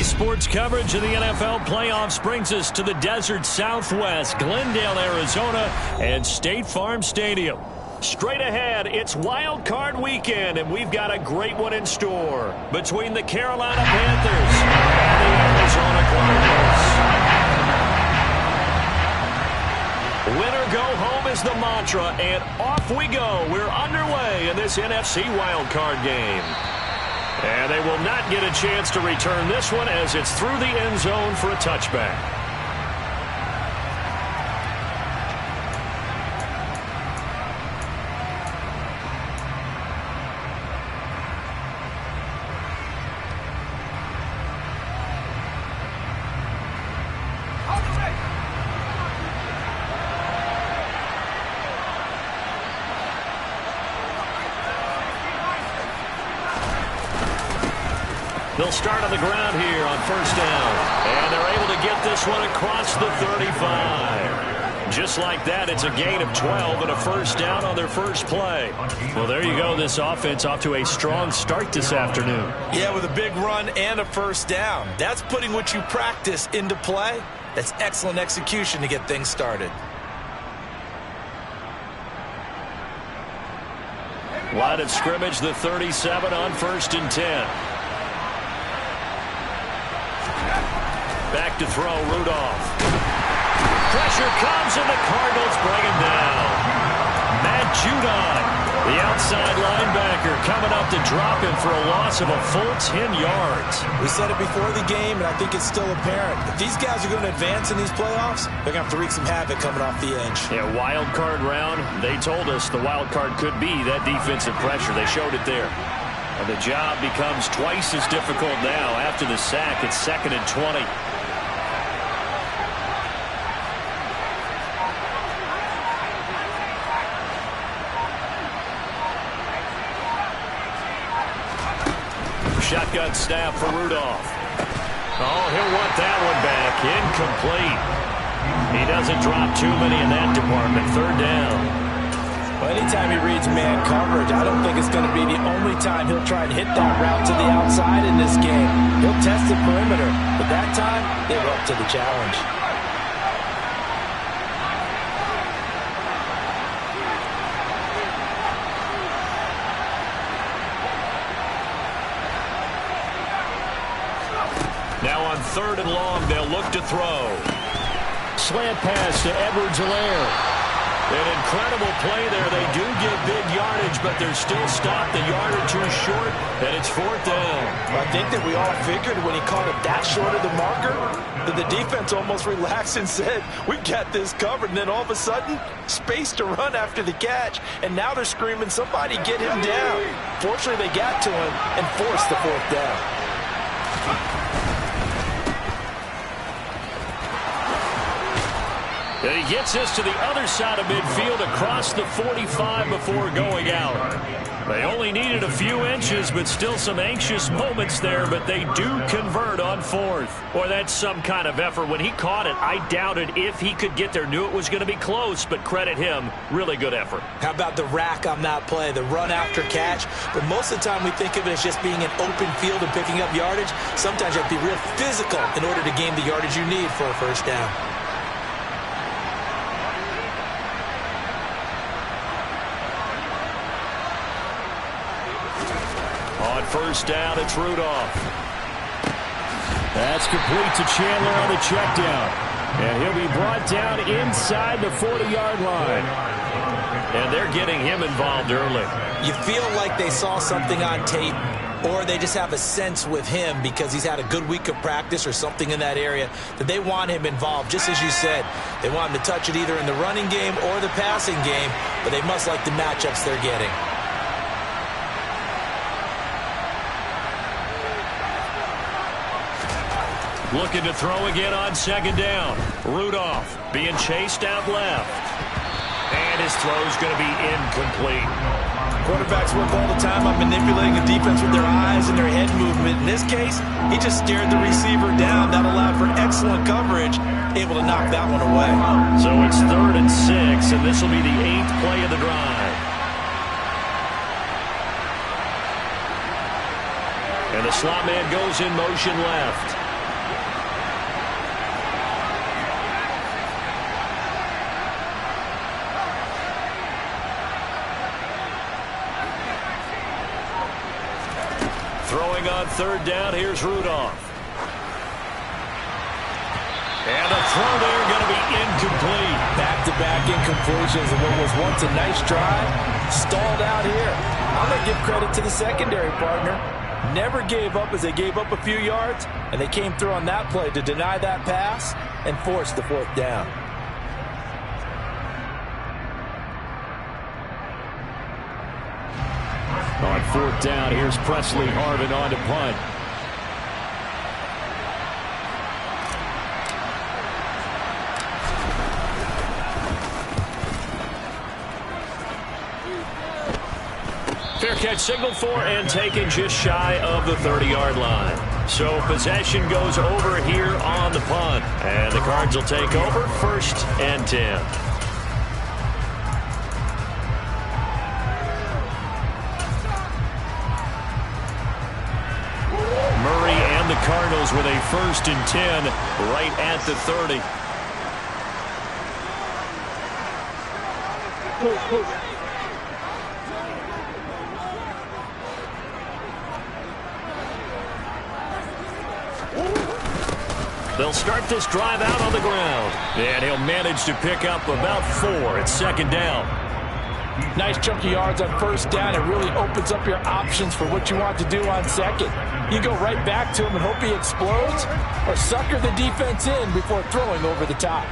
Sports coverage of the NFL playoffs brings us to the desert Southwest, Glendale, Arizona, and State Farm Stadium. Straight ahead, it's Wild Card Weekend, and we've got a great one in store between the Carolina Panthers and the Arizona Cardinals. Winner go home is the mantra, and off we go. We're underway in this NFC Wild Card game. And they will not get a chance to return this one as it's through the end zone for a touchback. They'll start on the ground here on first down. And they're able to get this one across the 35. Just like that, it's a gain of 12 and a first down on their first play. Well, there you go. This offense off to a strong start this afternoon. Yeah, with a big run and a first down. That's putting what you practice into play. That's excellent execution to get things started. Line of scrimmage, the 37 on first and 10. Back to throw, Rudolph. Pressure comes, and the Cardinals bring him down. Matt Judon, the outside linebacker, coming up to drop him for a loss of a full 10 yards. We said it before the game, and I think it's still apparent. If these guys are going to advance in these playoffs, they're going to have to wreak some havoc coming off the edge. Yeah, wild card round. They told us the wild card could be that defensive pressure. They showed it there. And the job becomes twice as difficult now. After the sack, it's 2nd and 20. Shotgun snap for Rudolph. Oh, he'll want that one back. Incomplete. He doesn't drop too many in that department. Third down. Well, anytime he reads man coverage, I don't think it's going to be the only time he'll try and hit that route to the outside in this game. He'll test the perimeter, but that time, they were up to the challenge. Now on 3rd and long, they'll look to throw. Slant pass to Edwards-Helaire. An incredible play there. They do get big yardage, but they're still stopped a yard or two short, and it's 4th down. I think that we all figured when he caught it that short of the marker that the defense almost relaxed and said, we've got this covered. And then all of a sudden, space to run after the catch, and now they're screaming, somebody get him down. Fortunately, they got to him and forced the 4th down. And he gets this to the other side of midfield across the 45 before going out. They only needed a few inches, but still some anxious moments there, but they do convert on 4th. Boy, that's some kind of effort. When he caught it, I doubted if he could get there. Knew it was going to be close, but credit him. Really good effort. How about the rack on that play, the run after catch? But most of the time we think of it as just being an open field and picking up yardage. Sometimes you have to be real physical in order to gain the yardage you need for a first down. First down, it's Rudolph. That's complete to Chandler on the check down. And he'll be brought down inside the 40-yard line. And they're getting him involved early. You feel like they saw something on tape, or they just have a sense with him because he's had a good week of practice or something in that area that they want him involved. Just as you said, they want him to touch it either in the running game or the passing game, but they must like the matchups they're getting. Looking to throw again on 2nd down. Rudolph being chased out left. And his throw's going to be incomplete. Quarterbacks work all the time on manipulating the defense with their eyes and their head movement. In this case, he just stared the receiver down. That allowed for excellent coverage, able to knock that one away. So it's 3rd and 6, and this will be the 8th play of the drive. And the slot man goes in motion left. Throwing on third down, here's Rudolph. And the throw there going to be incomplete. Back-to-back incompletions of what was once a nice drive. Stalled out here. I'm going to give credit to the secondary partner. Never gave up as they gave up a few yards, and they came through on that play to deny that pass and force the fourth down. On fourth down, here's Presley Harvin on to punt. Fair catch signaled for and taken just shy of the 30-yard line. So possession goes over here on the punt. And the Cards will take over 1st and 10. The Cardinals with a 1st and 10 right at the 30. They'll start this drive out on the ground. And he'll manage to pick up about 4. It's 2nd down. Nice chunky yards on 1st down. It really opens up your options for what you want to do on 2nd. You go right back to him and hope he explodes, or sucker the defense in before throwing over the top.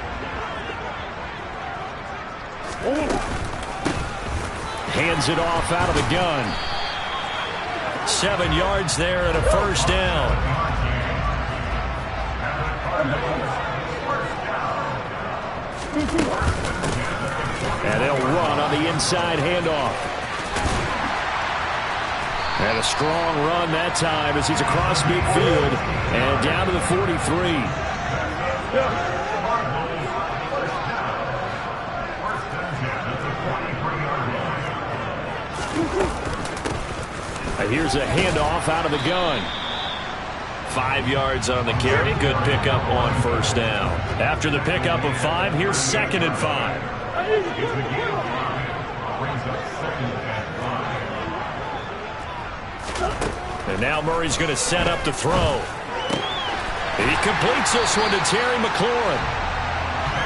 Hands it off out of the gun. 7 yards there and a 1st down. And they'll run on the inside handoff. And a strong run that time as he's across midfield and down to the 43. And here's a handoff out of the gun. 5 yards on the carry. Good pickup on 1st down. After the pickup of 5, here's 2nd and 5. And now Murray's going to set up the throw. He completes this one to Terry McLaurin.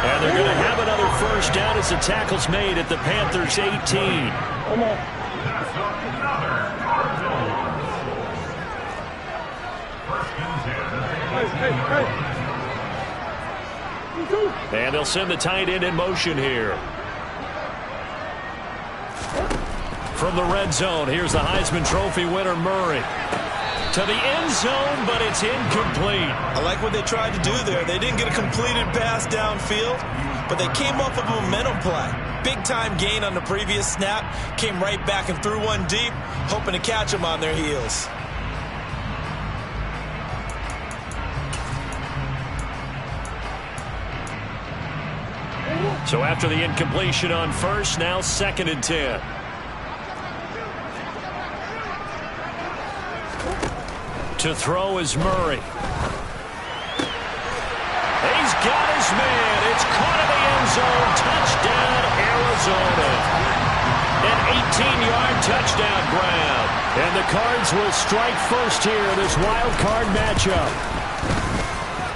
And they're going to have another 1st down as the tackle's made at the Panthers' 18. And they'll send the tight end in motion here. From the red zone, here's the Heisman Trophy winner, Murray. To the end zone, but it's incomplete. I like what they tried to do there. They didn't get a completed pass downfield, but they came off of a momentum play. Big-time gain on the previous snap. Came right back and threw one deep, hoping to catch them on their heels. So after the incompletion on 1st, now 2nd and 10. To throw is Murray. He's got his man. It's caught in the end zone. Touchdown, Arizona. An 18-yard touchdown grab. And the Cards will strike first here in this wild card matchup.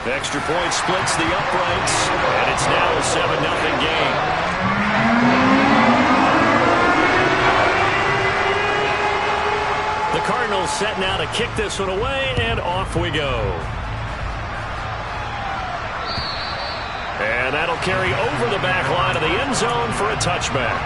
Extra point splits the uprights, and it's now a 7-0 game. The Cardinals set now to kick this one away, and off we go. And that'll carry over the back line of the end zone for a touchback.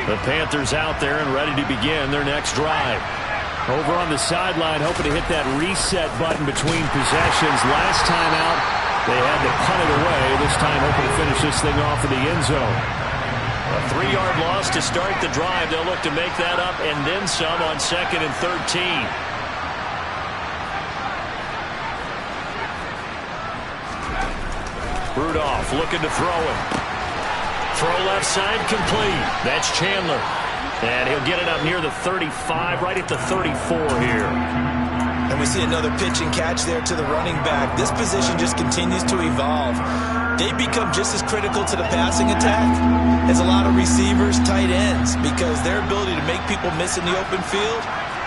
The Panthers out there and ready to begin their next drive. Over on the sideline, hoping to hit that reset button between possessions. Last time out, they had to punt it away. This time, hoping to finish this thing off in the end zone. A 3-yard loss to start the drive. They'll look to make that up and then some on 2nd and 13. Rudolph looking to throw it. Throw left side complete. That's Chandler. And he'll get it up near the 35, right at the 34 here. And we see another pitch and catch there to the running back. This position just continues to evolve. they become just as critical to the passing attack as a lot of receivers, tight ends, because their ability to make people miss in the open field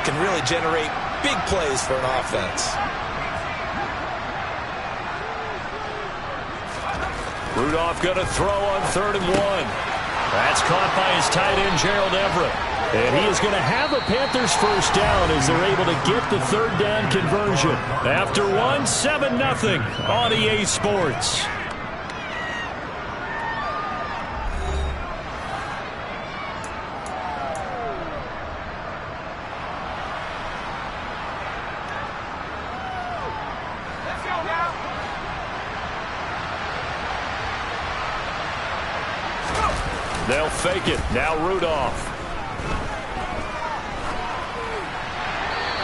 can really generate big plays for an offense. Rudolph going to throw on 3rd and 1. That's caught by his tight end, Gerald Everett. And he is going to have a Panthers first down as they're able to get the 3rd down conversion. After 1, 7-0 on EA Sports. They'll fake it. Now Rudolph.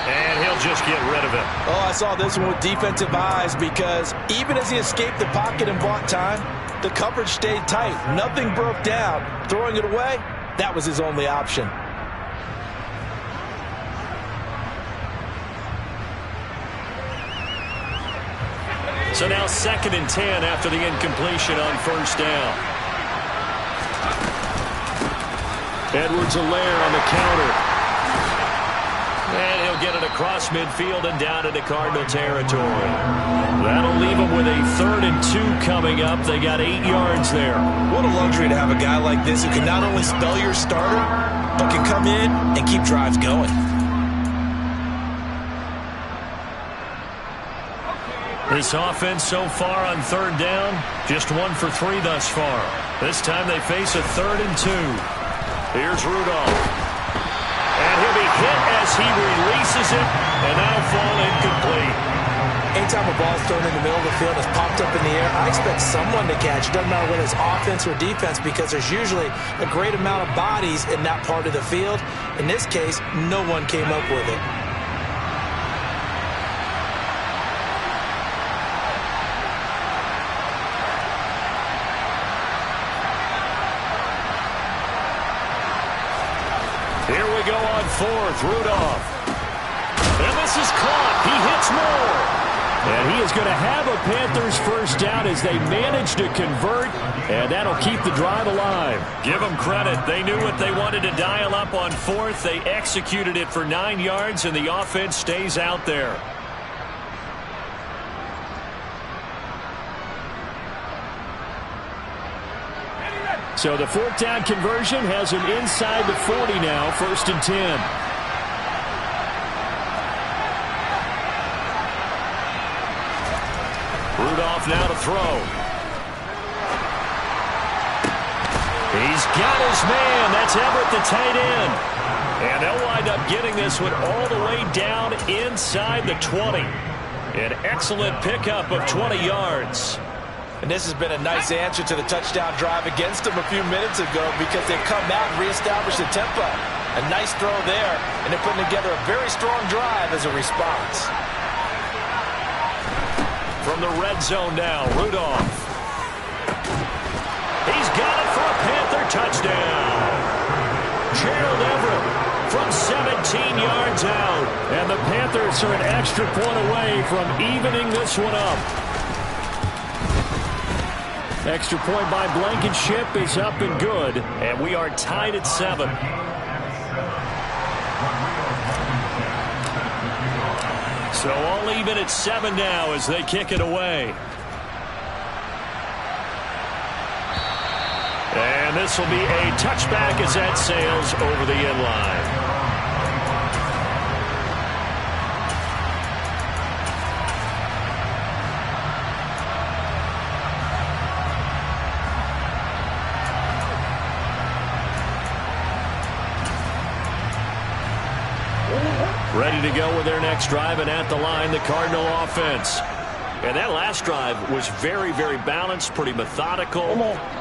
And he'll just get rid of it. Oh, I saw this one with defensive eyes because even as he escaped the pocket and bought time, the coverage stayed tight. Nothing broke down. Throwing it away, that was his only option. So now 2nd and 10 after the incompletion on 1st down. Edwards-Helaire on the counter. And he'll get it across midfield and down into Cardinal territory. That'll leave them with a 3rd and 2 coming up. They got 8 yards there. What a luxury to have a guy like this who can not only spell your starter, but can come in and keep drives going. This offense so far on 3rd down, just 1 for 3 thus far. This time they face a 3rd and 2. Here's Rudolph. And he'll be hit as he releases it, and that'll fall incomplete. Anytime a ball's thrown in the middle of the field, it's popped up in the air, I expect someone to catch. Doesn't matter whether it's offense or defense, because there's usually a great amount of bodies in that part of the field. In this case, no one came up with it. Here we go on 4th, Rudolph. And this is caught. He hits more. And he is going to have a Panthers first down as they manage to convert, and that'll keep the drive alive. Give them credit. They knew what they wanted to dial up on 4th. They executed it for 9 yards, and the offense stays out there. So the 4th down conversion has him inside the 40 now, 1st and 10. Rudolph now to throw. He's got his man. That's Everett, the tight end. And they'll wind up getting this one all the way down inside the 20. An excellent pickup of 20 yards. And this has been a nice answer to the touchdown drive against them a few minutes ago because they've come out and reestablished the tempo. A nice throw there, and they're putting together a very strong drive as a response. From the red zone now, Rudolph. He's got it for a Panther touchdown. Gerald Everett from 17 yards out. And the Panthers are an extra point away from evening this one up. Extra point by Blankenship is up and good, and we are tied at 7. So all even at 7 now as they kick it away. And this will be a touchback as that sails over the end line. Ready to go with their next drive, and at the line, the Cardinal offense. And that last drive was very, very balanced, pretty methodical.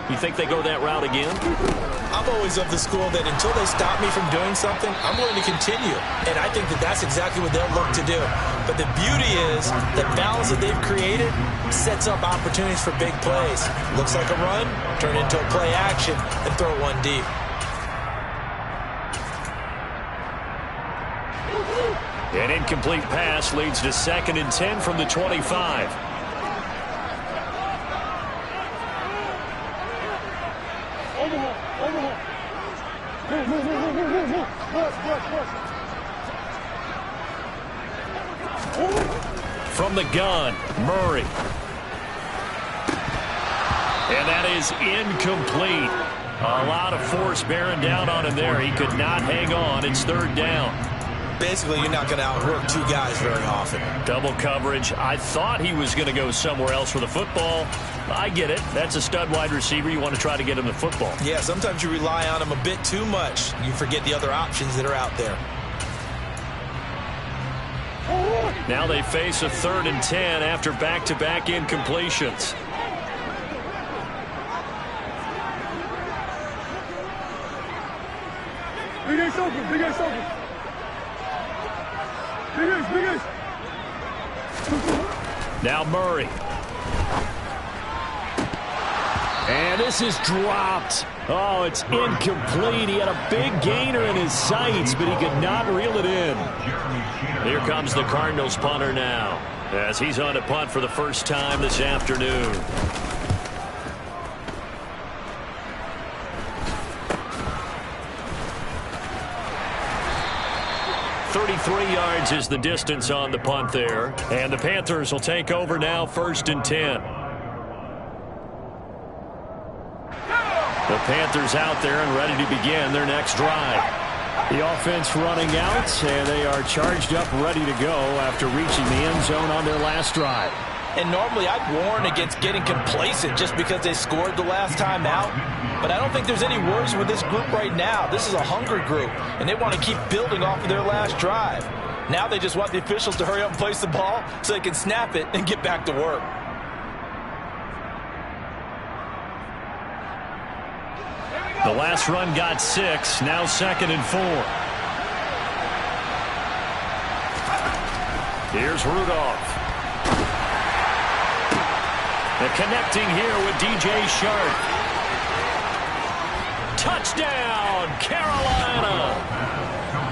You think they go that route again? I'm always of the school that until they stop me from doing something, I'm going to continue. And I think that that's exactly what they'll look to do. But the beauty is the balance that they've created sets up opportunities for big plays. Looks like a run, turn into a play action, and throw one deep. An incomplete pass leads to 2nd and 10 from the 25. From the gun, Murray. And that is incomplete. A lot of force bearing down on him there. He could not hang on. It's third down. Basically, you're not going to outwork two guys very often. Double coverage. I thought he was going to go somewhere else with the football. I get it. That's a stud wide receiver. You want to try to get him the football. Yeah, sometimes you rely on him a bit too much. You forget the other options that are out there. Now they face a 3rd and 10 after back-to-back incompletions. Big Ace open, Big Ace open. Big Ace. Now Murray. And this is dropped. Oh, it's incomplete. He had a big gainer in his sights, but he could not reel it in. Here comes the Cardinals punter now, as he's on to punt for the first time this afternoon. Yards is the distance on the punt there. And the Panthers will take over now, 1st and 10. The Panthers out there and ready to begin their next drive. The offense running out, and they are charged up, ready to go after reaching the end zone on their last drive. And normally I'd warn against getting complacent just because they scored the last time out. But I don't think there's any worries with this group right now. This is a hungry group, and they want to keep building off of their last drive. Now they just want the officials to hurry up and place the ball so they can snap it and get back to work. The last run got 6, now 2nd and 4. Here's Rudolph. The connecting here with DJ Shark. Touchdown, Carolina!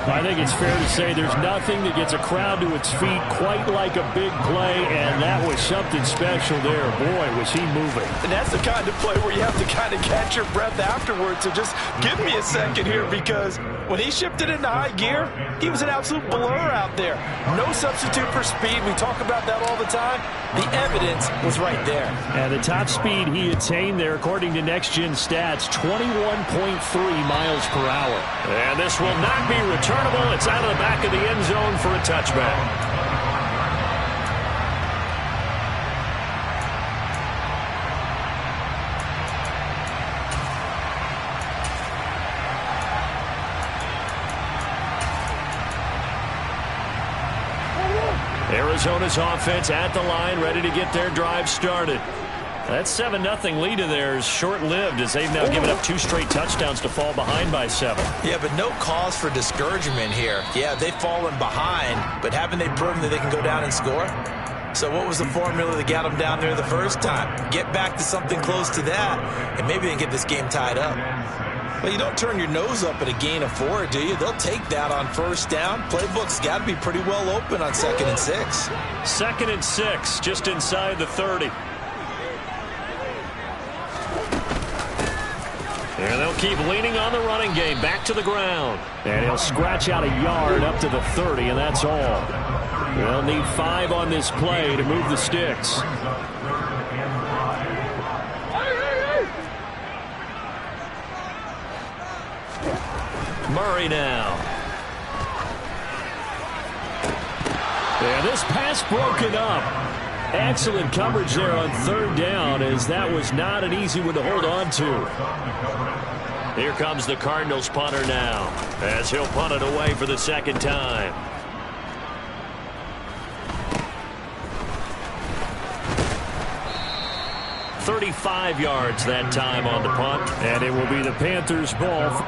I think it's fair to say there's nothing that gets a crowd to its feet quite like a big play, and that was something special there. Boy, was he moving. And that's the kind of play where you have to kind of catch your breath afterwards. So just give me a second here, because when he shifted into high gear, he was an absolute blur out there. No substitute for speed. We talk about that all the time. The evidence was right there. And the top speed he attained there, according to Next Gen Stats, 21.3 miles per hour. And this will not be returnable. It's out of the back of the end zone for a touchback. Arizona's offense at the line, ready to get their drive started. That 7-0 lead of theirs short-lived, as they've now given up 2 straight touchdowns to fall behind by 7. Yeah, but no cause for discouragement here. Yeah, they've fallen behind, but haven't they proven that they can go down and score? So what was the formula that got them down there the first time? Get back to something close to that, and maybe they can get this game tied up. Well, you don't turn your nose up at a gain of 4, do you? They'll take that on first down. Playbook's got to be pretty well open on 2nd and 6. 2nd and 6, just inside the 30. And they'll keep leaning on the running game, back to the ground. And he'll scratch out a yard up to the 30, and that's all. They'll need 5 on this play to move the sticks. Murray now. And this pass broken up. Excellent coverage there on 3rd down, as that was not an easy one to hold on to. Here comes the Cardinals punter now, as he'll punt it away for the 2nd time. "35 yards that time on the punt, and it will be the Panthers' ball.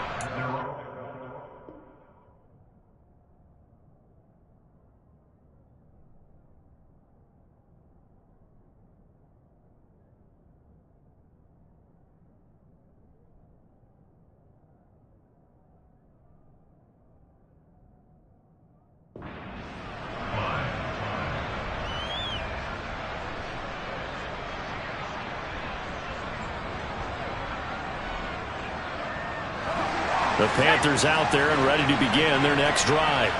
The Panthers out there and ready to begin their next drive.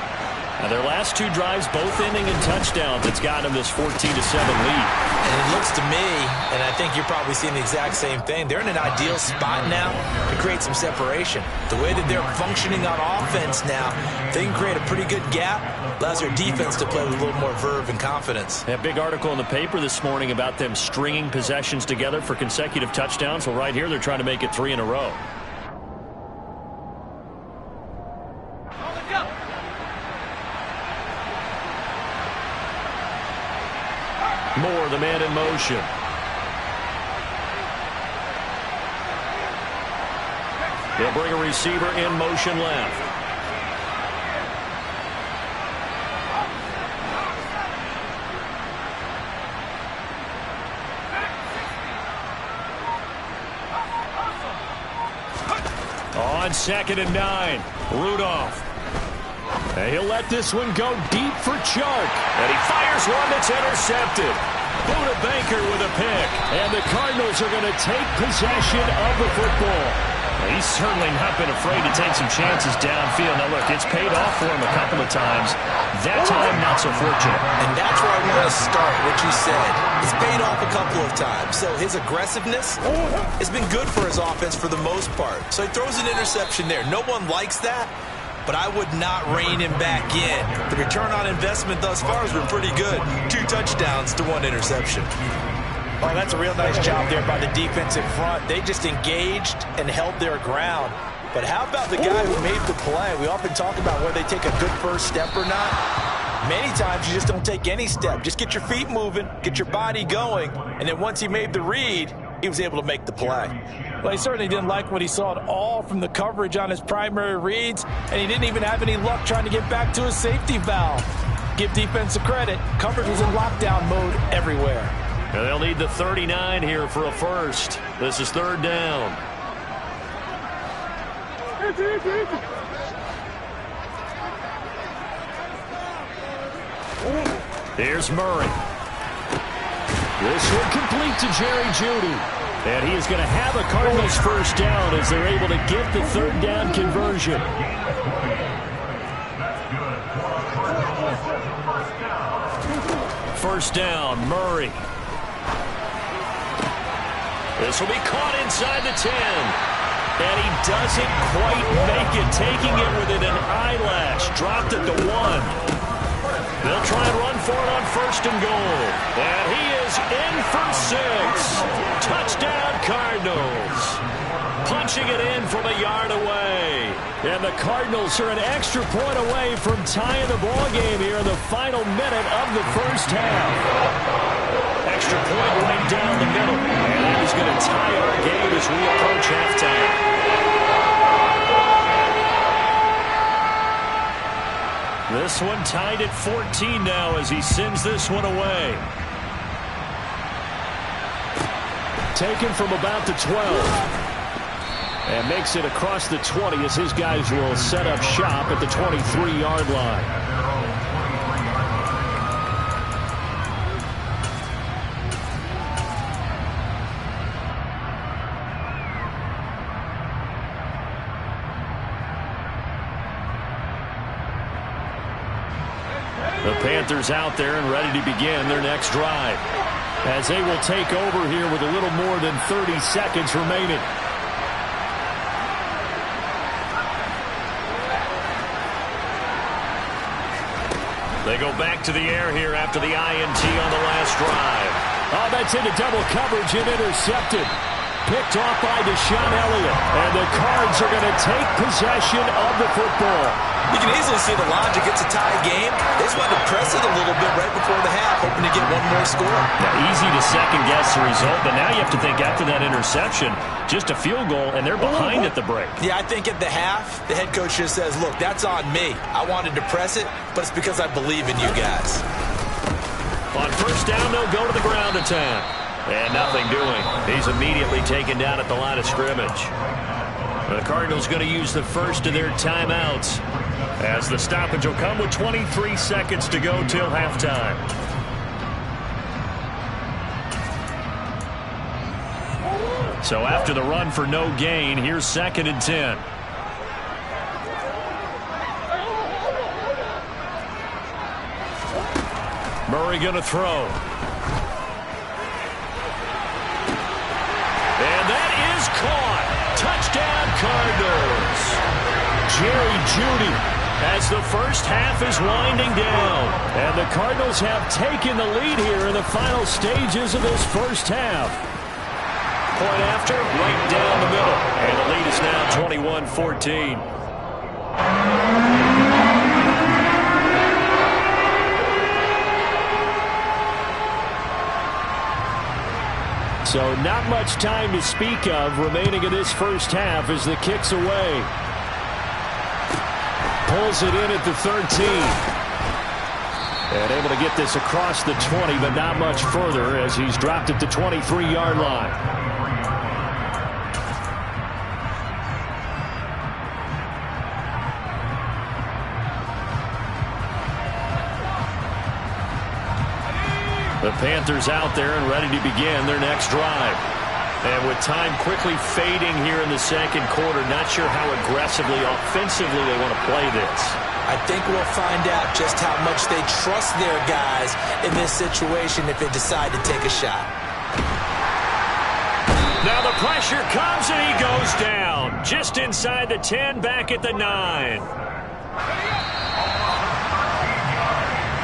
Now their last two drives both ending in touchdowns. It's gotten them this 14-7 lead. And it looks to me, and I think you're probably seeing the exact same thing, they're in an ideal spot now to create some separation. The way that they're functioning on offense now, they can create a pretty good gap. Allows their defense to play with a little more verve and confidence. A big article in the paper this morning about them stringing possessions together for consecutive touchdowns. Well, right here they're trying to make it 3 in a row. Moore, the man in motion. They'll bring a receiver in motion left. On 2nd and 9, Rudolph. And he'll let this one go deep for Chark. And he fires one that's intercepted. Buda Baker with a pick. And the Cardinals are going to take possession of the football. He's certainly not been afraid to take some chances downfield. Now, look, it's paid off for him a couple of times. That time, not so fortunate. And that's where I want to start, what you said. It's paid off a couple of times. So his aggressiveness has been good for his offense for the most part. So he throws an interception there. No one likes that, but I would not rein him back in. The return on investment thus far has been pretty good. 2 touchdowns to 1 interception. Oh, that's a real nice job there by the defensive front. They just engaged and held their ground. But how about the guy who made the play? We often talk about whether they take a good first step or not. Many times you just don't take any step. Just get your feet moving, get your body going, and then once he made the read, he was able to make the play. Well, he certainly didn't like what he saw at all from the coverage on his primary reads, and he didn't even have any luck trying to get back to his safety valve. Give defense credit. Coverage was in lockdown mode everywhere. And they'll need the 39 here for a first. This is 3rd down. Here's Murray. This one complete to Jerry Jeudy. And he is going to have a Cardinals first down as they're able to get the 3rd down conversion. First down, Murray. This will be caught inside the 10. And he doesn't quite make it, taking it within an eyelash. Dropped at the 1. They'll try and run for it on 1st and goal. And he is in for 6. Touchdown, Cardinals. Punching it in from a yard away. And the Cardinals are an extra point away from tying the ball game here in the final minute of the first half. Extra point right down the middle. And that is going to tie our game as we approach halftime. This one tied at 14 now as he sends this one away. Taken from about the 12. And makes it across the 20 as his guys will set up shop at the 23-yard line. The Panthers out there and ready to begin their next drive, as they will take over here with a little more than 30 seconds remaining. They go back to the air here after the INT on the last drive. Oh, that's into double coverage and intercepted. Picked off by Deshaun Elliott. And the Cards are going to take possession of the football. You can easily see the logic. It's a tie game. They just wanted to press it a little bit right before the half, hoping to get one more score. Now, easy to second-guess the result, but now you have to think after that interception, just a field goal, and they're behind at the break. Yeah, I think at the half, the head coach just says, look, that's on me. I wanted to press it, but it's because I believe in you guys. On first down, they'll go to the ground attack. And nothing doing. He's immediately taken down at the line of scrimmage. The Cardinals going to use the first of their timeouts, as the stoppage will come with 23 seconds to go till halftime. So after the run for no gain, here's 2nd and 10. Murray going to throw. And that is caught. Touchdown, Cardinals. Jerry Jeudy as the first half is winding down. And the Cardinals have taken the lead here in the final stages of this first half. Point after, right down the middle. And the lead is now 21-14. So not much time to speak of remaining in this first half as the kick's away. Pulls it in at the 13. And able to get this across the 20, but not much further as he's dropped it to 23-yard line. The Panthers out there and ready to begin their next drive. And with time quickly fading here in the second quarter, not sure how aggressively, offensively they want to play this. I think we'll find out just how much they trust their guys in this situation if they decide to take a shot. Now the pressure comes and he goes down. Just inside the 10, back at the 9.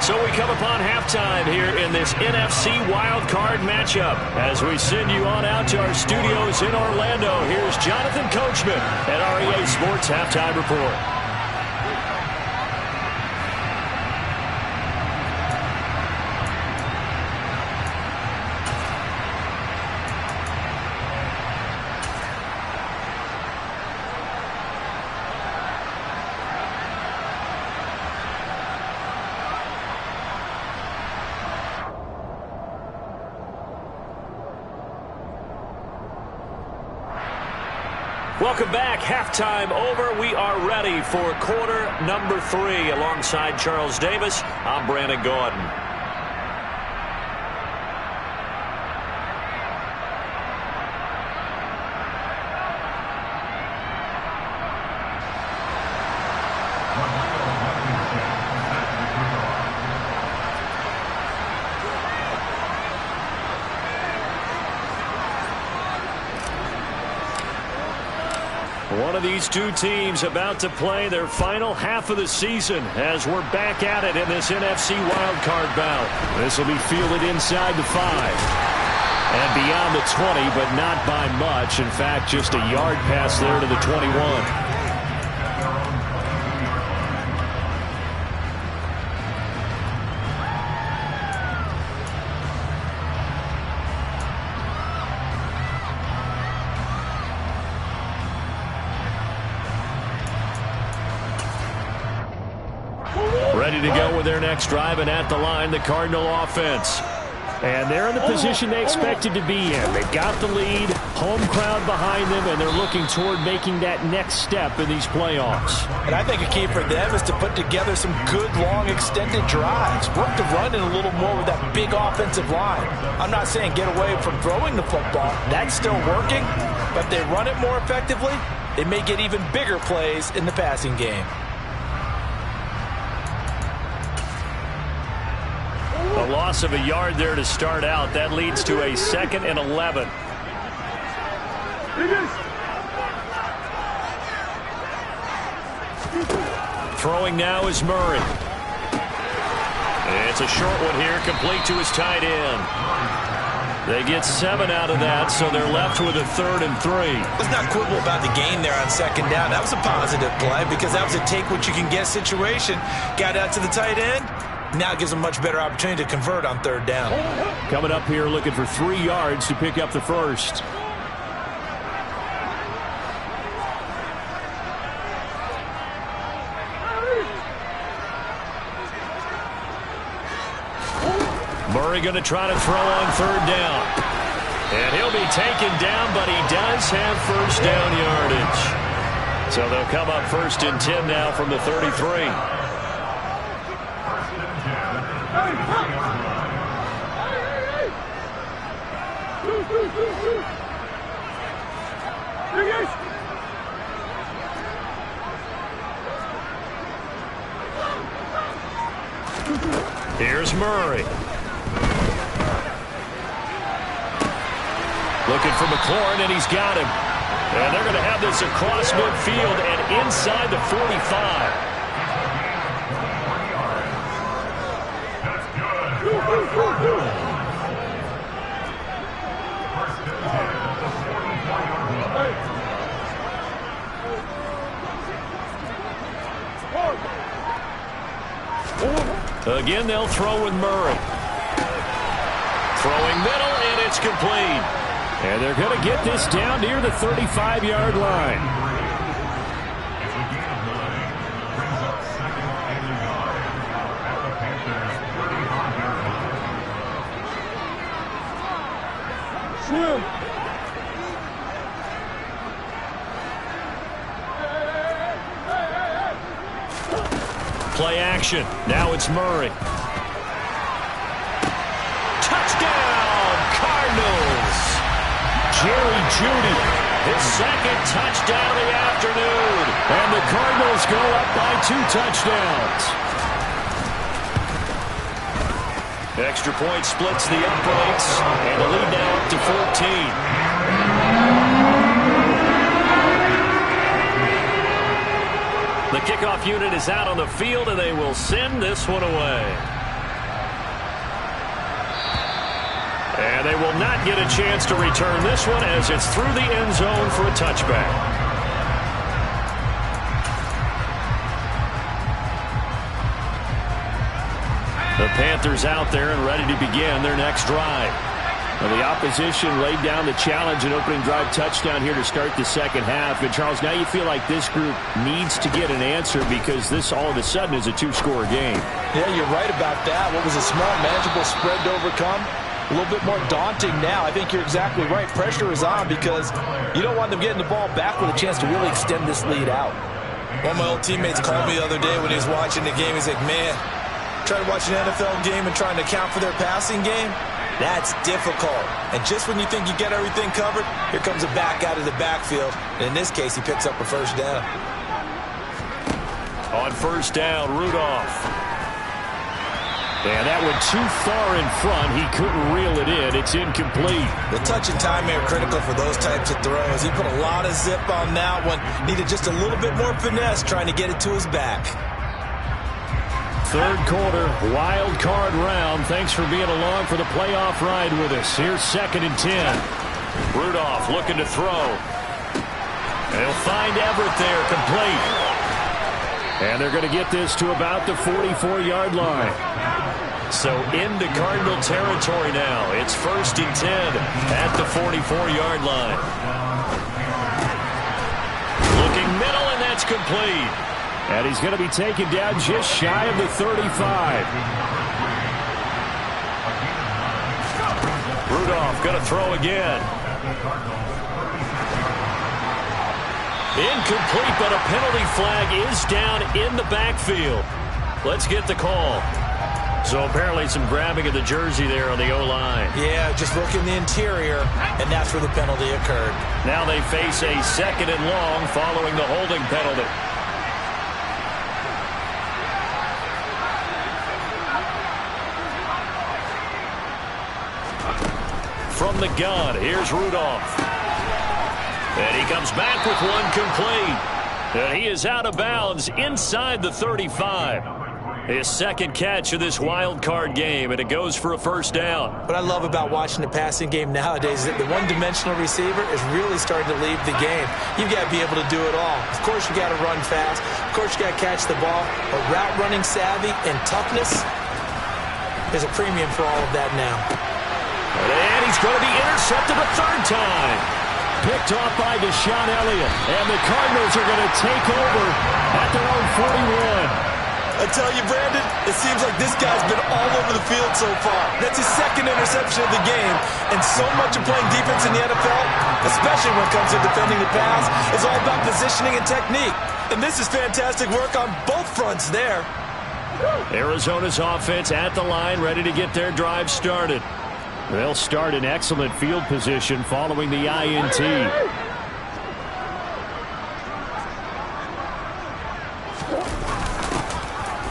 So we come upon halftime here in this NFC wildcard matchup. As we send you on out to our studios in Orlando, here's Jonathan Coachman at REA Sports Halftime Report. Welcome back. Halftime over. We are ready for quarter number 3. Alongside Charles Davis, I'm Brandon Gordon. One of these two teams about to play their final half of the season as we're back at it in this NFC wildcard bout. This will be fielded inside the 5 and beyond the 20, but not by much. In fact, just a yard pass there to the 21. Ready to go with their next drive, and at the line, the Cardinal offense. And they're in the position they expected to be in. They got the lead, home crowd behind them, and they're looking toward making that next step in these playoffs. And I think a key for them is to put together some good, long, extended drives. Work the run in a little more with that big offensive line. I'm not saying get away from throwing the football. That's still working. But if they run it more effectively, they may get even bigger plays in the passing game. A loss of a yard there to start out. That leads to a 2nd and 11. Throwing now is Murray. It's a short one here, complete to his tight end. They get 7 out of that, so they're left with a 3rd and 3. Let's not quibble about the gain there on 2nd down. That was a positive play because that was a take-what-you-can-get situation. Got out to the tight end. Now it gives them a much better opportunity to convert on 3rd down. Coming up here looking for 3 yards to pick up the first. Murray going to try to throw on 3rd down. And he'll be taken down, but he does have first down yardage. So they'll come up 1st and 10 now from the 33. Here's Murray. Looking for McLaurin, and he's got him. And they're going to have this across midfield and inside the 45. Again, they'll throw with Murray. Throwing middle, and it's complete. And they're going to get this down near the 35-yard line. Play action. Now it's Murray. Touchdown, Cardinals. Jerry Jeudy, his second touchdown of the afternoon. And the Cardinals go up by 2 touchdowns. Extra point splits the uprights, and the lead now up to 14. The kickoff unit is out on the field, and they will send this one away. And they will not get a chance to return this one as it's through the end zone for a touchback. The Panthers out there and ready to begin their next drive. Well, the opposition laid down the challenge and opening drive touchdown here to start the second half. And, Charles, now you feel like this group needs to get an answer because this all of a sudden is a 2-score game. Yeah, you're right about that. What was a small, manageable spread to overcome? A little bit more daunting now. I think you're exactly right. Pressure is on because you don't want them getting the ball back with a chance to really extend this lead out. One of my old teammates called me the other day when he was watching the game. He's like, man, trying to watch an NFL game and trying to account for their passing game? That's difficult. And just when you think you get everything covered, here comes a back out of the backfield. And in this case, he picks up a first down. On first down, Rudolph. And that went too far in front. He couldn't reel it in. It's incomplete. The touch and time are critical for those types of throws. He put a lot of zip on that one. Needed just a little bit more finesse trying to get it to his back. Third quarter, wild card round. Thanks for being along for the playoff ride with us. Here's 2nd and 10. Rudolph looking to throw. And he'll find Everett there, complete. And they're going to get this to about the 44-yard line. So into Cardinal territory now. It's 1st and 10 at the 44-yard line. Looking middle, and that's complete. And he's going to be taken down just shy of the 35. Rudolph going to throw again. Incomplete, but a penalty flag is down in the backfield. Let's get the call. So apparently some grabbing of the jersey there on the O-line. Yeah, just look in the interior, and that's where the penalty occurred. Now they face a 2nd and long following the holding penalty. From the gun, here's Rudolph. And he comes back with one complete. And he is out of bounds inside the 35. His second catch of this wild card game, and it goes for a first down. What I love about watching the passing game nowadays is that the one-dimensional receiver is really starting to leave the game. You've got to be able to do it all. Of course, you got to run fast. Of course, you got to catch the ball. But route running savvy and toughness is a premium for all of that now. And he's going to be intercepted a third time. Picked off by Deshaun Elliott. And the Cardinals are going to take over at their own 41. I tell you, Brandon, it seems like this guy's been all over the field so far. That's his 2nd interception of the game. And so much of playing defense in the NFL, especially when it comes to defending the pass, is all about positioning and technique. And this is fantastic work on both fronts there. Arizona's offense at the line, ready to get their drive started. They'll start in excellent field position following the INT.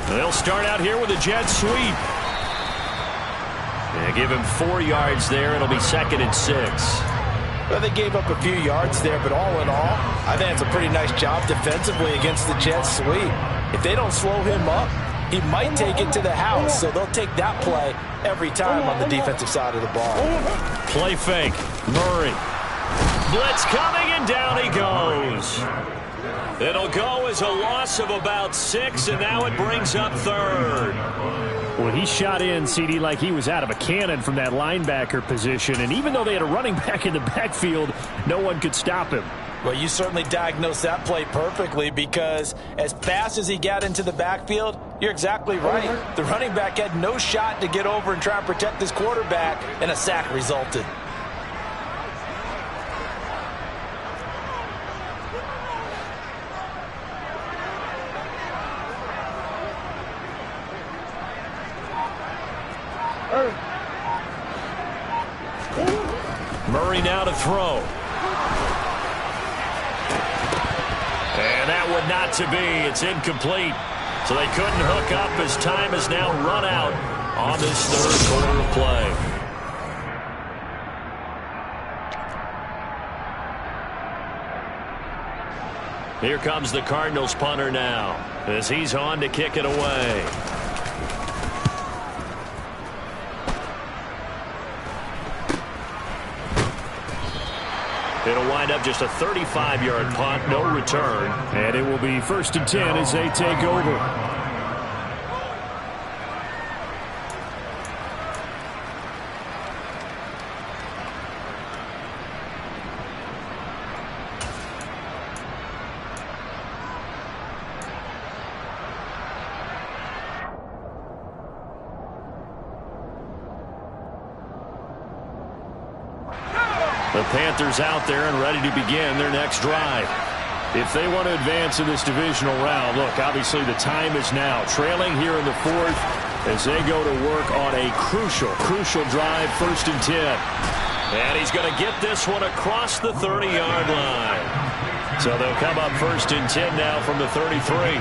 They'll start out here with a jet sweep. give him 4 yards there. It'll be 2nd and 6. Well, they gave up a few yards there, but all in all, I think it's a pretty nice job defensively against the Jets sweep. If they don't slow him up, he might take it to the house, so they'll take that play every time on the defensive side of the ball. Play fake. Murray. Blitz coming, and down he goes. It'll go as a loss of about 6, and now it brings up 3rd. Well, he shot in, CD, like he was out of a cannon from that linebacker position. And even though they had a running back in the backfield, no one could stop him. Well, you certainly diagnosed that play perfectly, because as fast as he got into the backfield, you're exactly right. The running back had no shot to get over and try and protect his quarterback, and a sack resulted. Murray now to throw. And that one not to be. It's incomplete. So they couldn't hook up as time has now run out on this 3rd quarter of play. Here comes the Cardinals punter now as he's on to kick it away. It'll wind up just a 35-yard punt, no return. And it will be 1st and 10 as they take over. The Panthers out there and ready to begin their next drive. If they want to advance in this divisional round, look, obviously the time is now. Trailing here in the 4th as they go to work on a crucial drive, 1st and 10. And he's going to get this one across the 30-yard line. So they'll come up 1st and 10 now from the 33.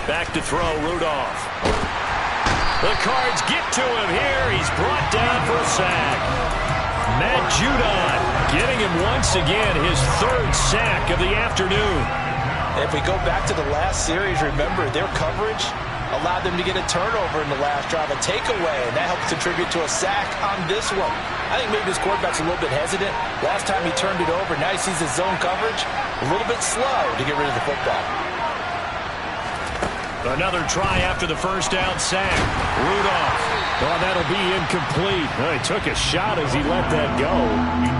Back to throw, Rudolph. The Cards get to him here. He's brought down for a sack. Matt Judon getting him once again, his 3rd sack of the afternoon. If we go back to the last series, remember, their coverage allowed them to get a turnover in the last drive, a takeaway, and that helped contribute to a sack on this one. I think maybe this quarterback's a little bit hesitant. Last time he turned it over, now he sees his zone coverage, a little bit slow to get rid of the football. Another try after the 1st down sack. Rudolph. Well, that'll be incomplete. Well, he took a shot as he let that go.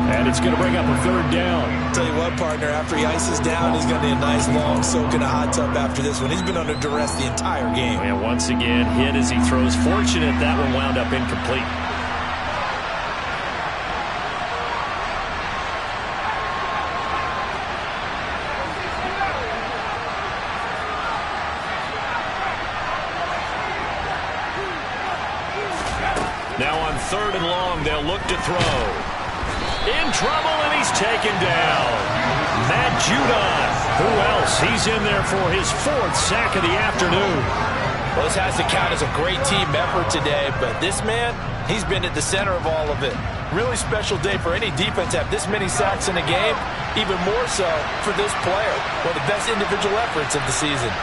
And it's going to bring up a 3rd down. Tell you what, partner, after he ices down, he's going to need a nice long soak in a hot tub after this one. He's been under duress the entire game. And once again, hit as he throws. Fortunate that one wound up incomplete. Now on 3rd and long, they'll look to throw. In trouble, and he's taken down. Matt Judon. Who else? He's in there for his 4th sack of the afternoon. Well, this has to count as a great team effort today, but this man, he's been at the center of all of it. Really special day for any defense to have this many sacks in a game, even more so for this player. One of the best individual efforts of the season.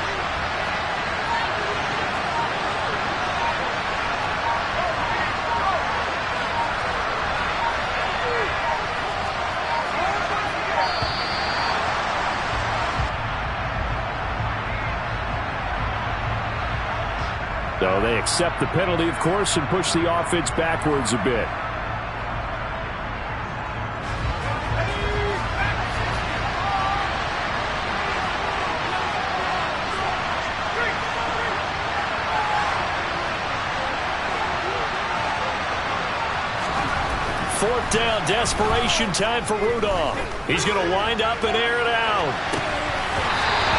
So they accept the penalty, of course, and push the offense backwards a bit. Fourth down, desperation time for Rudolph. He's going to wind up and air it out.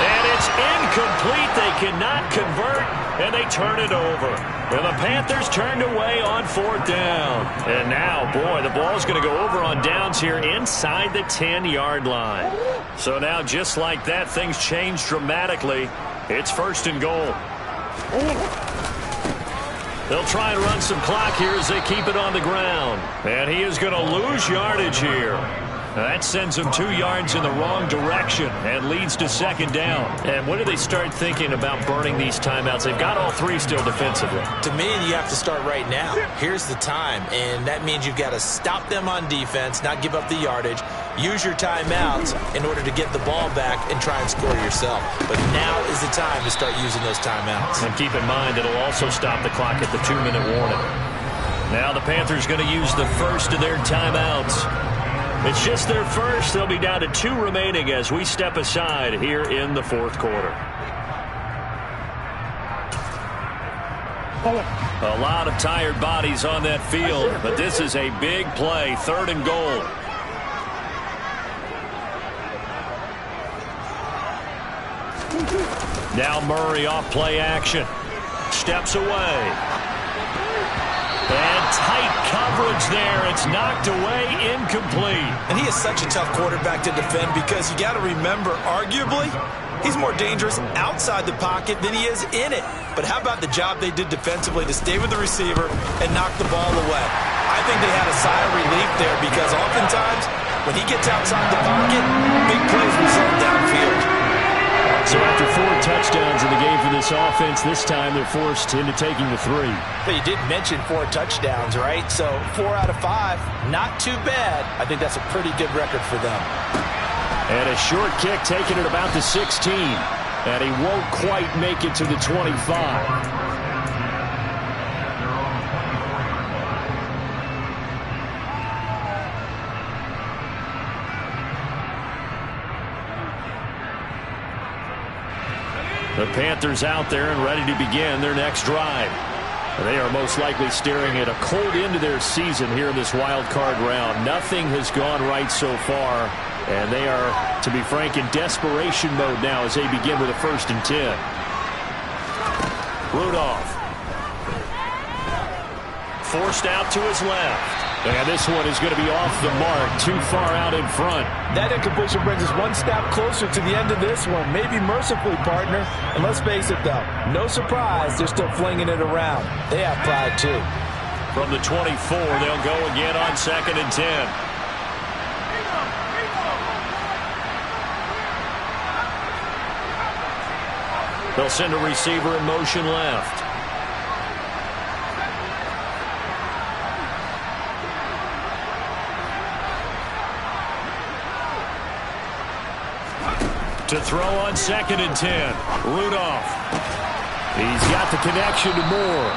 And it's incomplete. They cannot convert, and they turn it over. And the Panthers turned away on 4th down. And now, boy, the ball's going to go over on downs here inside the 10-yard line. So now, just like that, things change dramatically. It's 1st and goal. They'll try and run some clock here as they keep it on the ground. And he is going to lose yardage here. That sends them 2 yards in the wrong direction and leads to 2nd down. And when do they start thinking about burning these timeouts? They've got all 3 still defensively. To me, you have to start right now. Here's the time, and that means you've got to stop them on defense, not give up the yardage, use your timeouts in order to get the ball back and try and score yourself. But now is the time to start using those timeouts. And keep in mind, it'll also stop the clock at the 2-minute warning. Now the Panthers going to use the first of their timeouts. It's just their first. They'll be down to 2 remaining as we step aside here in the 4th quarter. A lot of tired bodies on that field, but this is a big play, 3rd and goal. Now Murray off play action. Steps away. And tight coverage there. It's knocked away, incomplete. And he is such a tough quarterback to defend because you got to remember, arguably, he's more dangerous outside the pocket than he is in it. But how about the job they did defensively to stay with the receiver and knock the ball away? I think they had a sigh of relief there because oftentimes when he gets outside the pocket, big plays result downfield. So after 4 touchdowns in the game for this offense, this time they're forced into taking the 3. But you did mention 4 touchdowns, right? So 4 out of 5, not too bad. I think that's a pretty good record for them. And a short kick taken at about the 16. And he won't quite make it to the 25. The Panthers out there and ready to begin their next drive. They are most likely staring at a cold end to their season here in this wild card round. Nothing has gone right so far, and they are, to be frank, in desperation mode now as they begin with a 1st and 10. Rudolph. Forced out to his left. And this one is going to be off the mark, too far out in front. That incompletion brings us 1 step closer to the end of this one. Maybe mercifully, partner. And let's face it, though, no surprise they're still flinging it around. They have pride, too. From the 24, they'll go again on 2nd and 10. They'll send a receiver in motion left. To throw on 2nd and 10. Rudolph. He's got the connection to Moore.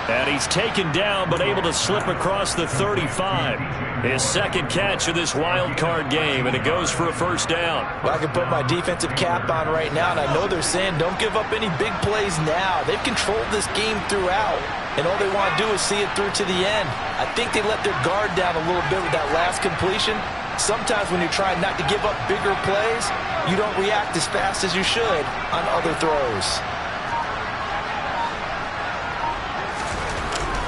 And he's taken down but able to slip across the 35. His 2nd catch of this wild card game, and it goes for a 1st down. Well, I can put my defensive cap on right now, and I know they're saying don't give up any big plays now. They've controlled this game throughout, and all they want to do is see it through to the end. I think they let their guard down a little bit with that last completion. Sometimes when you're trying not to give up bigger plays, you don't react as fast as you should on other throws.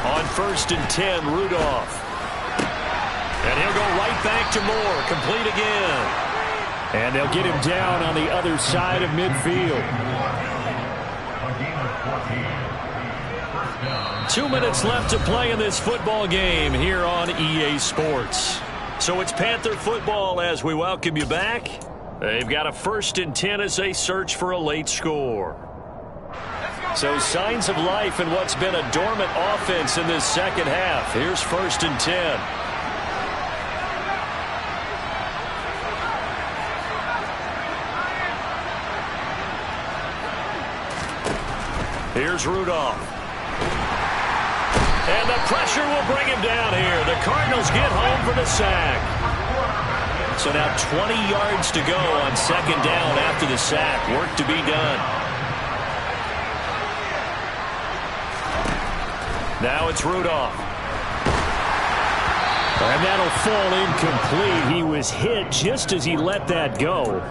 On 1st and 10, Rudolph. And he'll go right back to Moore, complete again. And they'll get him down on the other side of midfield. 2 minutes left to play in this football game here on EA Sports. So it's Panther football as we welcome you back. They've got a 1st and 10 as they search for a late score. So signs of life in what's been a dormant offense in this 2nd half. Here's 1st and 10. Here's Rudolph. And the pressure will bring him down here. The Cardinals get home for the sack. So now 20 yards to go on 2nd down after the sack. Work to be done. Now it's Rudolph. And that'll fall incomplete. He was hit just as he let that go.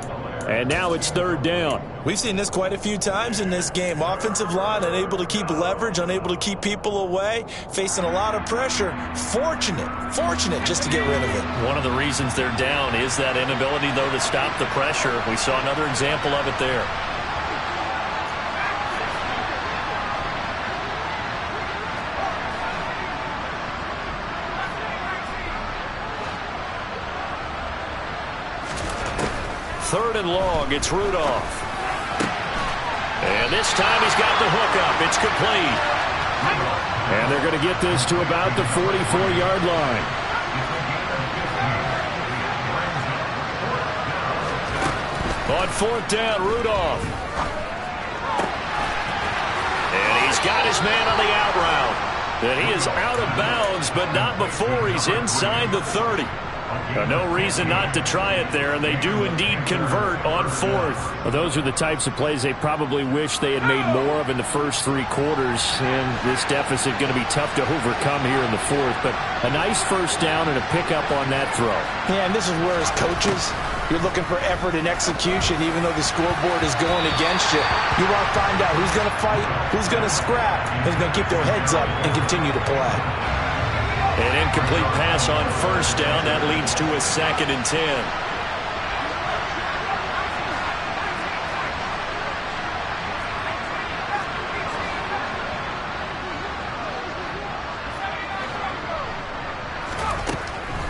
And now it's third down. We've seen this quite a few times in this game. Offensive line unable to keep leverage, unable to keep people away, facing a lot of pressure. Fortunate just to get rid of it. One of the reasons they're down is that inability, though, to stop the pressure. We saw another example of it there. Third and long, it's Rudolph. And this time he's got the hook up. It's complete. And they're going to get this to about the 44-yard line. On fourth down, Rudolph. And he's got his man on the out route. And he is out of bounds, but not before he's inside the 30. No reason not to try it there, and they do indeed convert on fourth. Well, those are the types of plays they probably wish they had made more of in the first three quarters, and this deficit going to be tough to overcome here in the fourth. But a nice first down and a pickup on that throw. Yeah, and this is where, as coaches, you're looking for effort and execution, even though the scoreboard is going against you. You want to find out who's going to fight, who's going to scrap, who's going to keep their heads up and continue to play. An incomplete pass on first down. That leads to a 2nd and 10.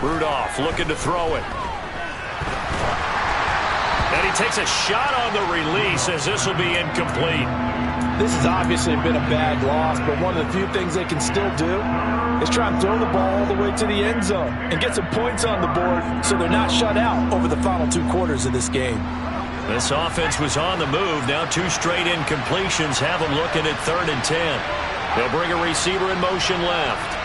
Rudolph looking to throw it. And he takes a shot on the release as this will be incomplete. This has obviously been a bad loss, but one of the few things they can still do is try and throw the ball all the way to the end zone and get some points on the board so they're not shut out over the final 2 quarters of this game. This offense was on the move. Now 2 straight incompletions have them looking at 3rd and 10. They'll bring a receiver in motion left.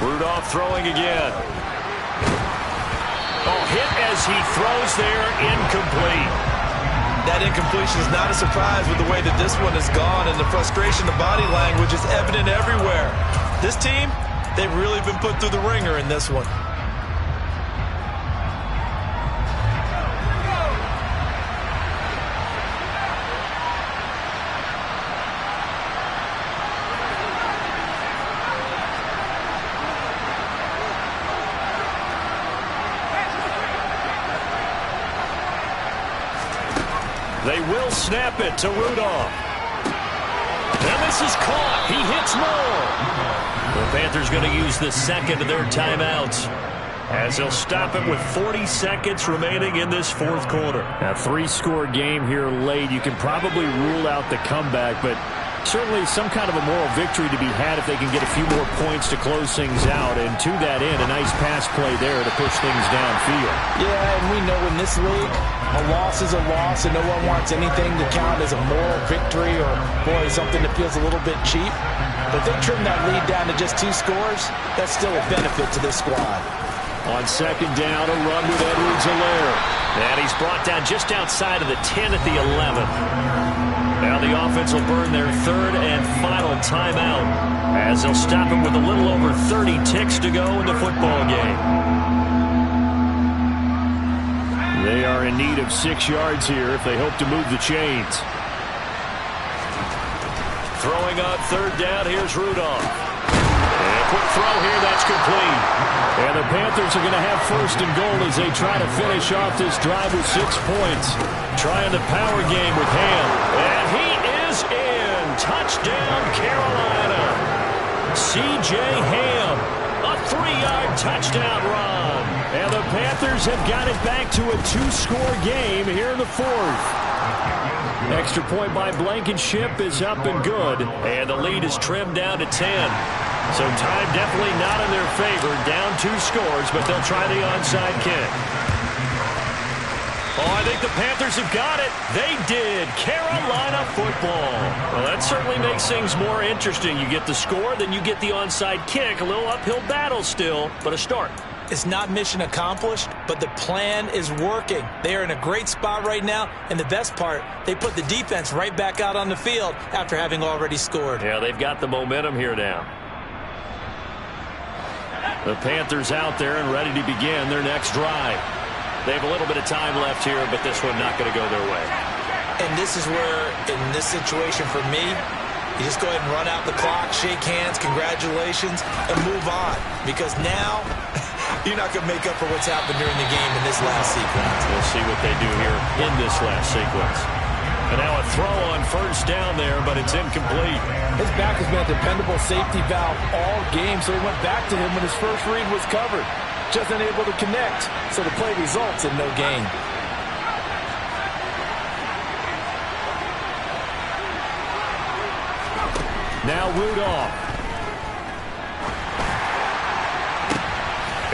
Rudolph throwing again. Oh, hit as he throws there, incomplete. That incompletion is not a surprise with the way that this one has gone, and the frustration, the body language is evident everywhere. This team, they've really been put through the ringer in this one. They will snap it to Rudolph. And this is caught. He hits more. The Panthers going to use the 2nd of their timeouts as they'll stop it with 40 seconds remaining in this 4th quarter. A 3-score game here late. You can probably rule out the comeback, but certainly some kind of a moral victory to be had if they can get a few more points to close things out. And to that end, a nice pass play there to push things downfield. Yeah, and we know in this league, a loss is a loss, and no one wants anything to count as a moral victory or, boy, something that feels a little bit cheap. But if they trim that lead down to just 2 scores, that's still a benefit to this squad. On 2nd down, a run with Edwards-Helaire. And he's brought down just outside of the 10 at the 11. Now the offense will burn their 3rd and final timeout as they'll stop it with a little over 30 ticks to go in the football game. They are in need of 6 yards here if they hope to move the chains. Throwing on 3rd down, here's Rudolph. And a quick throw here, that's complete. And the Panthers are going to have 1st and goal as they try to finish off this drive with 6 points. Trying the power game with Ham. And he is in. Touchdown, Carolina. C.J. Ham. A 3-yard touchdown run. And the Panthers have got it back to a 2-score game here in the 4th. Extra point by Blankenship is up and good. And the lead is trimmed down to 10. So time definitely not in their favor. Down 2 scores, but they'll try the onside kick. Oh, I think the Panthers have got it. They did. Carolina football. Well, that certainly makes things more interesting. You get the score, then you get the onside kick. A little uphill battle still, but a start. It's not mission accomplished, but the plan is working. They are in a great spot right now, and the best part, they put the defense right back out on the field after having already scored. Yeah, they've got the momentum here now. The Panthers out there and ready to begin their next drive. They have a little bit of time left here, but this one not going to go their way. And this is where, in this situation for me, you just go ahead and run out the clock, shake hands, congratulations, and move on. Because now, you're not going to make up for what's happened during the game in this last sequence. We'll see what they do here in this last sequence. And now a throw on first down there, but it's incomplete. His back has been a dependable safety valve all game, so he went back to him when his first read was covered. Just unable to connect, so the play results in no gain. Now Rudolph.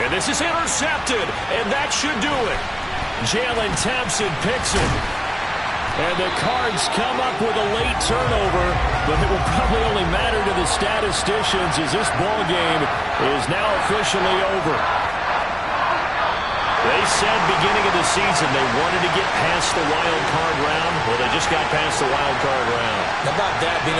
And this is intercepted, and that should do it. Jalen Thompson picks it. And the Cards come up with a late turnover, but it will probably only matter to the statisticians as this ball game is now officially over. They said beginning of the season they wanted to get past the wild card round. Well, they just got past the wild card round. How about that being